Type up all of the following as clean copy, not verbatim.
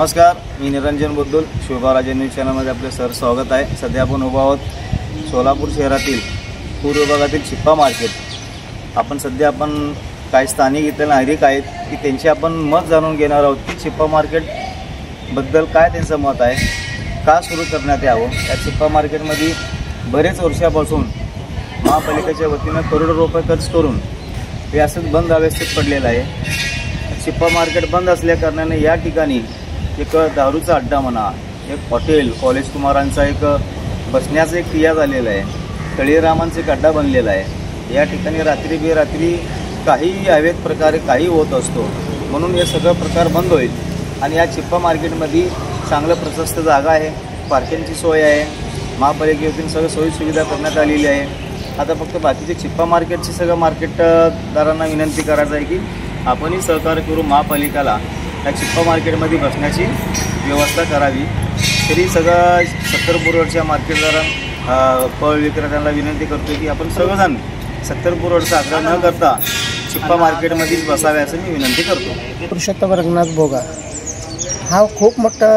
नमस्कार, मी निरंजन बुद्दुल, शिवबाराजे न्यूज चॅनलमध्ये आपले स्वागत आहे। सध्या आपण उभा आहोत सोलापूर शहरातील पूर्व विभागातील चिप्पा मार्केट। आपण काही स्थानिक इथले नागरिक आहेत की त्यांचे आपण मत जाणून घेणार आहोत की चिप्पा मार्केट बद्दल काय त्यांचं मत आहे, का सुरू करण्यात यावं। या चिप्पा मार्केटमध्ये बरेच वर्षापासून महापालिकेच्या वतीनं करोडो रुपये खर्च करून हे असंच बंद अवस्थेत पडलेलं आहे। चिप्पा मार्केट बंद असल्या कारणाने या ठिकाणी एक दारूचा अड्डा म्हणा, एक हॉटेल, कॉलेज कुमारांचा एक बसण्याचा एक क्रिया झालेला आहे, तळीरामांचा एक अड्डा बनलेला आहे। या ठिकाणी रात्री बेरात्री काही अवैध प्रकारे काही होत असतो, म्हणून हे सगळं प्रकार बंद होईल। आणि या चिप्पा मार्केटमध्ये चांगलं प्रशस्त जागा आहे, पार्किंगची सोय आहे, महापालिकेतून सगळं सोयीसुविधा करण्यात आलेली आहे। आता फक्त बाकीचे चिप्पा मार्केटचे सगळं मार्केटदारांना विनंती करायचं आहे की आपणही सहकार्य करू महापालिकेला या चिप्पा मार्केटमध्ये बसण्याची व्यवस्था करावी। तरी सगळं 70 रोडच्या मार्केटदारांना, फळ विक्रेत्यांना विनंती करतो की आपण सगळेजण 70 रोडचा आग्रह न करता चिप्पा मार्केटमध्येच बसावे असं मी विनंती करतो। पुरुषोत्तम रंगनाथ भोगा हा खूप मोठा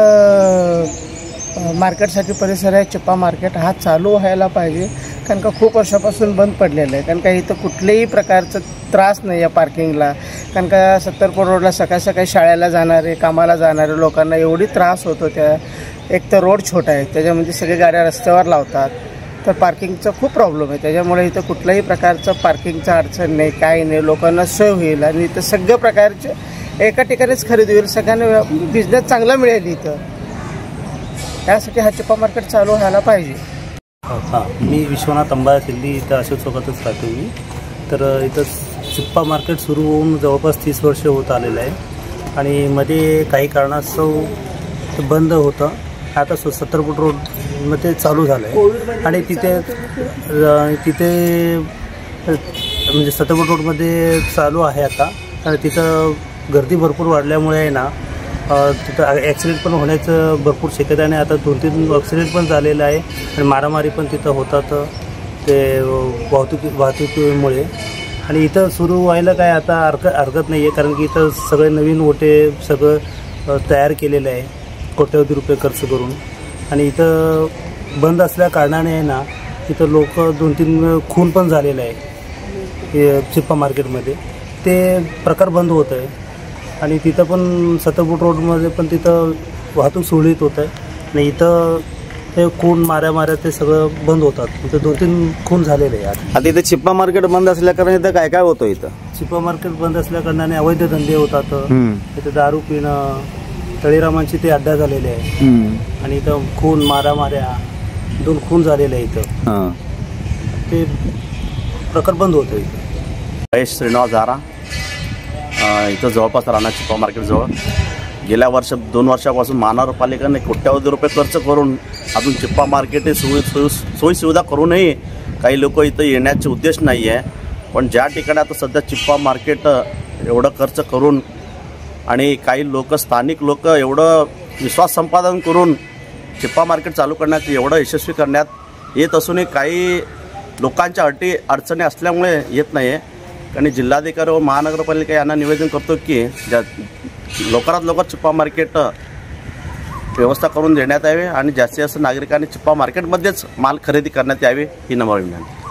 मार्केटसाठी परिसर आहे। चिप्पा मार्केट हा चालू व्हायला पाहिजे, कारण का खूप वर्षापासून बंद पडलेलं आहे। कारण का इथं कुठल्याही प्रकारचं त्रास नाही आहे पार्किंगला। कारण का 70 रोडला सकाळी सकाळी शाळेला जाणारे, कामाला जाणारे लोकांना एवढी त्रास होतो। एक तर रोड छोटा आहे, त्याच्यामध्ये सगळी गाड्या रस्त्यावर लावतात, तर पार्किंगचा खूप प्रॉब्लेम आहे। त्याच्यामुळे इथं कुठल्याही प्रकारचं पार्किंगचं अडचण नाही, काही नाही, लोकांना सोय होईल आणि इथं सगळ्या प्रकारचे एका ठिकाणीच खरेदी होईल, सगळ्यांना बिझनेस चांगला मिळेल इथं। त्यासाठी हा चिप्पा मार्केट चालू व्हायला पाहिजे। हां, मी विश्वनाथ अंबाया सिल्ली इथं अशोक चौकातच राहतो मी। तर इथं चिप्पा मार्केट सुरू होऊन जवळपास 30 वर्ष होत आलेलं आहे आणि मध्ये काही कारणास्तव बंद होतं। आता 70 फूट रोडमध्ये चालू झालं आहे आणि तिथे म्हणजे 70 फूट रोडमध्ये चालू आहे आता। आणि तिथं गर्दी भरपूर वाढल्यामुळे आहे ना, तिथं ॲक्सिडेंट पण होण्याचं भरपूर शक्यता आहे। आता 2-3 ॲक्सिडेंट पण झालेलं आहे आणि मारामारी पण तिथं होतात ते वाहतुकीमुळे। आणि इथं सुरू व्हायला काय आता हरकत नाही आहे, कारण की इथं सगळे नवीन ओटे सगळं तयार केलेलं आहे कोट्यवधी रुपये खर्च करून। आणि इथं बंद असल्या कारणाने आहे ना, इथं लोक 2-3 खून पण झालेलं आहे चिप्पा मार्केटमध्ये। ते प्रकार बंद होत आहे आणि तिथं पण 70 फूट रोडमध्ये पण तिथं वाहतूक सुरळीत होत आहे आणि इथं ते खून माऱ्या ते सगळं बंद होतात। इथं 2-3 खून झालेले आहेत। आता इथं चिप्पा मार्केट बंद असल्या कारणाने इथं काय काय होतं? इथं चिप्पा मार्केट बंद असल्या कारणाने अवैध धंदे होतात, इथं दारू पिणं, तळीरामांची ते अड्डा झालेले आहे आणि इथं खून माऱ्या 2 खून झालेले आहे इथं। ते प्रकार बंद होतं इथं। महेश श्रीनिवास झारा इथं जवळपास राहणार चिप्पा मार्केटजवळ। गेल्या 2 वर्षापासून महानगरपालिकेने कोट्यवधी रुपये खर्च करून अजून चिप्पा मार्केट सोयीसुविधा करूनही काही लोक इथं येण्याचे उद्देश नाही आहे। पण ज्या ठिकाणी आता सध्या चिप्पा मार्केट एवढं खर्च करून आणि काही लोक, स्थानिक लोक एवढं विश्वास संपादन करून चिप्पा मार्केट चालू करण्यात एवढं यशस्वी करण्यात येत असूनही काही लोकांच्या अडचणी असल्यामुळे येत नाही आहे। आणि जिल्हाधिकारी व महानगरपालिका यांना निवेदन करतो की लवकरात लवकर चिप्पा मार्केट व्यवस्था करून देण्यात यावे आणि जास्तीत जास्त नागरिकांनी चिप्पा मार्केटमध्येच माल खरेदी करण्यात यावे ही नम्र विनंती।